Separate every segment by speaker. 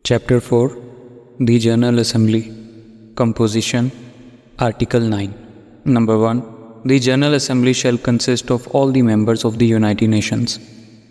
Speaker 1: Chapter 4 The General Assembly Composition Article 9 Number 1. The General Assembly shall consist of all the members of the United Nations.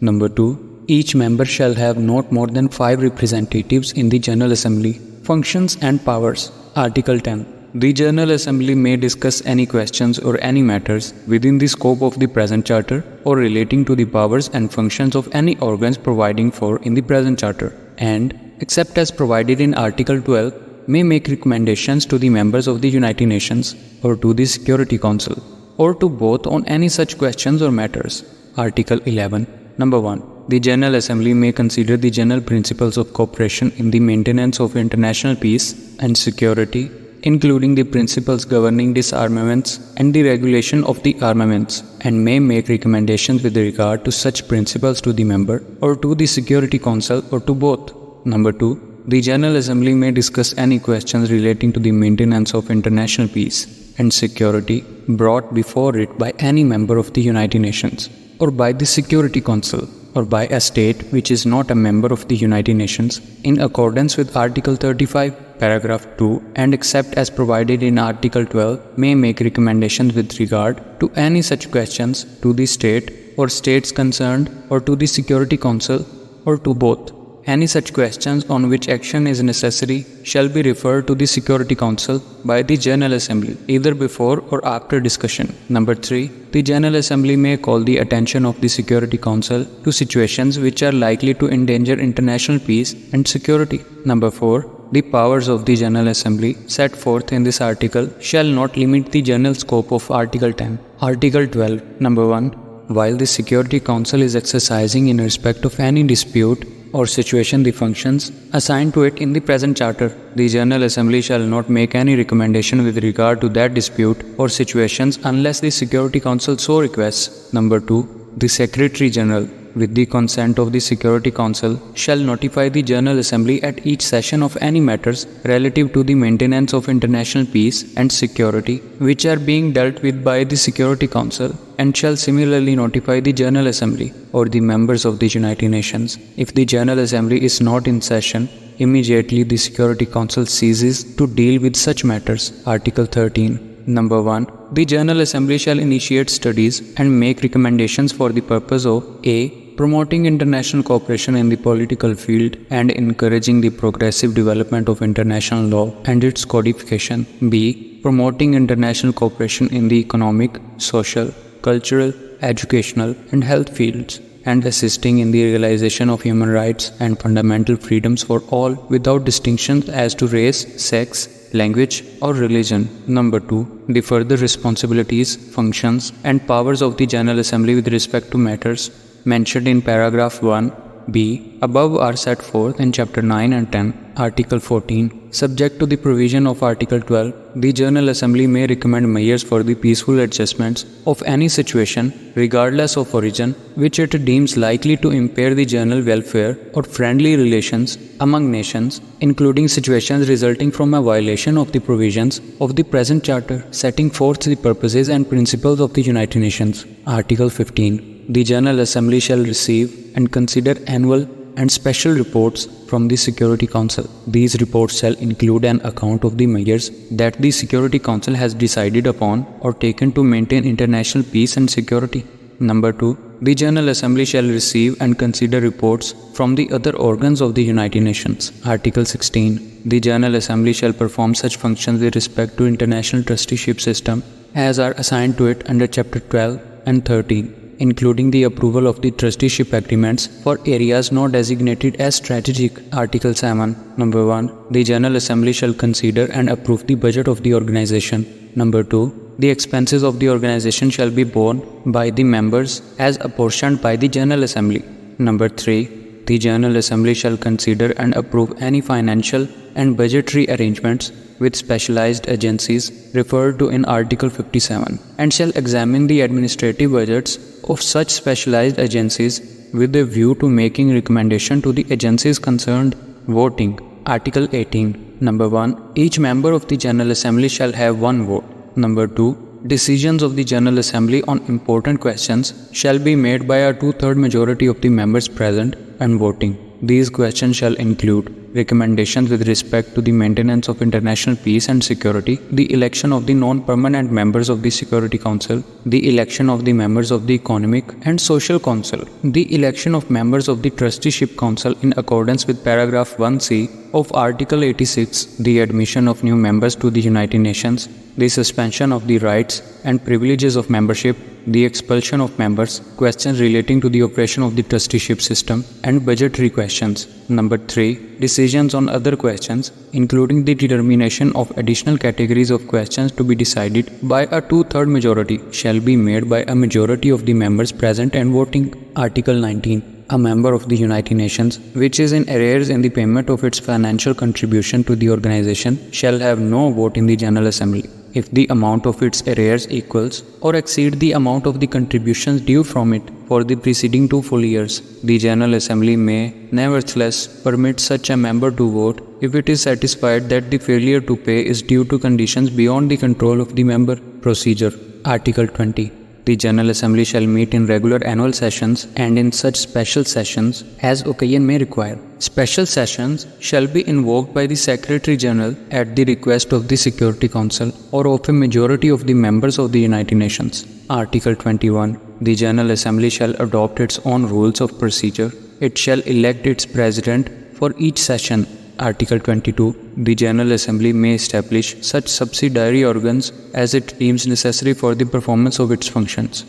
Speaker 1: Number 2. Each member shall have not more than 5 representatives in the General Assembly. Functions and powers. Article 10. The General Assembly may discuss any questions or any matters within the scope of the present Charter or relating to the powers and functions of any organs providing for in the present Charter, and, except as provided in Article 12, may make recommendations to the members of the United Nations or to the Security Council, or to both on any such questions or matters. Article 11. Number 1. The General Assembly may consider the general principles of cooperation in the maintenance of international peace and security, including the principles governing disarmaments and the regulation of the armaments, and may make recommendations with regard to such principles to the member or to the Security Council or to both. Number 2. The General Assembly may discuss any questions relating to the maintenance of international peace and security brought before it by any member of the United Nations, or by the Security Council, or by a state which is not a member of the United Nations, in accordance with Article 35, Paragraph 2, and except as provided in Article 12, may make recommendations with regard to any such questions to the state or states concerned, or to the Security Council, or to both. Any such questions on which action is necessary shall be referred to the Security Council by the General Assembly, either before or after discussion. Number 3. The General Assembly may call the attention of the Security Council to situations which are likely to endanger international peace and security. Number 4. The powers of the General Assembly set forth in this article shall not limit the general scope of Article 10. Article 12. Number 1. While the Security Council is exercising in respect of any dispute or situation the functions assigned to it in the present Charter, the General Assembly shall not make any recommendation with regard to that dispute or situations unless the Security Council so requests. Number 2. The Secretary General, with the consent of the Security Council, shall notify the General Assembly at each session of any matters relative to the maintenance of international peace and security which are being dealt with by the Security Council, and shall similarly notify the General Assembly or the members of the United Nations. If the General Assembly is not in session, immediately the Security Council ceases to deal with such matters. Article 13. Number 1. The General Assembly shall initiate studies and make recommendations for the purpose of a. Promoting international cooperation in the political field and encouraging the progressive development of international law and its codification. B. Promoting international cooperation in the economic, social, cultural, educational, and health fields, and assisting in the realization of human rights and fundamental freedoms for all without distinctions as to race, sex, language, or religion. Number 2. The further responsibilities, functions, and powers of the General Assembly with respect to matters mentioned in paragraph 1b above are set forth in Chapter 9 and 10. Article 14. Subject to the provision of Article 12, the General Assembly may recommend measures for the peaceful adjustments of any situation, regardless of origin, which it deems likely to impair the general welfare or friendly relations among nations, including situations resulting from a violation of the provisions of the present Charter, setting forth the purposes and principles of the United Nations. Article 15. The General Assembly shall receive and consider annual and special reports from the Security Council. These reports shall include an account of the measures that the Security Council has decided upon or taken to maintain international peace and security. Number 2. The General Assembly shall receive and consider reports from the other organs of the United Nations. Article 16. The General Assembly shall perform such functions with respect to international trusteeship system as are assigned to it under Chapter 12 and 13. Including the approval of the trusteeship agreements for areas not designated as strategic. Article 7. Number 1. The General Assembly shall consider and approve the budget of the organization. Number 2. The expenses of the organization shall be borne by the members as apportioned by the General Assembly. Number 3. The General Assembly shall consider and approve any financial and budgetary arrangements with specialized agencies referred to in Article 57, and shall examine the administrative budgets of such specialized agencies with a view to making recommendation to the agencies concerned. Voting. Article 18. Number 1. Each member of the General Assembly shall have one vote. Number 2. Decisions of the General Assembly on important questions shall be made by a 2/3 majority of the members present and voting. These questions shall include recommendations with respect to the maintenance of international peace and security, the election of the non-permanent members of the Security Council, the election of the members of the Economic and Social Council, the election of members of the Trusteeship Council in accordance with paragraph 1C of Article 86, the admission of new members to the United Nations, the suspension of the rights and privileges of membership, the expulsion of members, questions relating to the operation of the trusteeship system, and budgetary questions. Number 3. Decisions on other questions, including the determination of additional categories of questions to be decided by a 2/3 majority, shall be made by a majority of the members present and voting. Article 19. A member of the United Nations, which is in arrears in the payment of its financial contribution to the organization, shall have no vote in the General Assembly if the amount of its arrears equals or exceeds the amount of the contributions due from it for the preceding 2 full years. The General Assembly may, nevertheless, permit such a member to vote if it is satisfied that the failure to pay is due to conditions beyond the control of the member. Procedure. Article 20. The General Assembly shall meet in regular annual sessions and in such special sessions as occasion may require. Special sessions shall be invoked by the Secretary General at the request of the Security Council or of a majority of the members of the United Nations. Article 21. The General Assembly shall adopt its own rules of procedure. It shall elect its President for each session. Article 22. The General Assembly may establish such subsidiary organs as it deems necessary for the performance of its functions.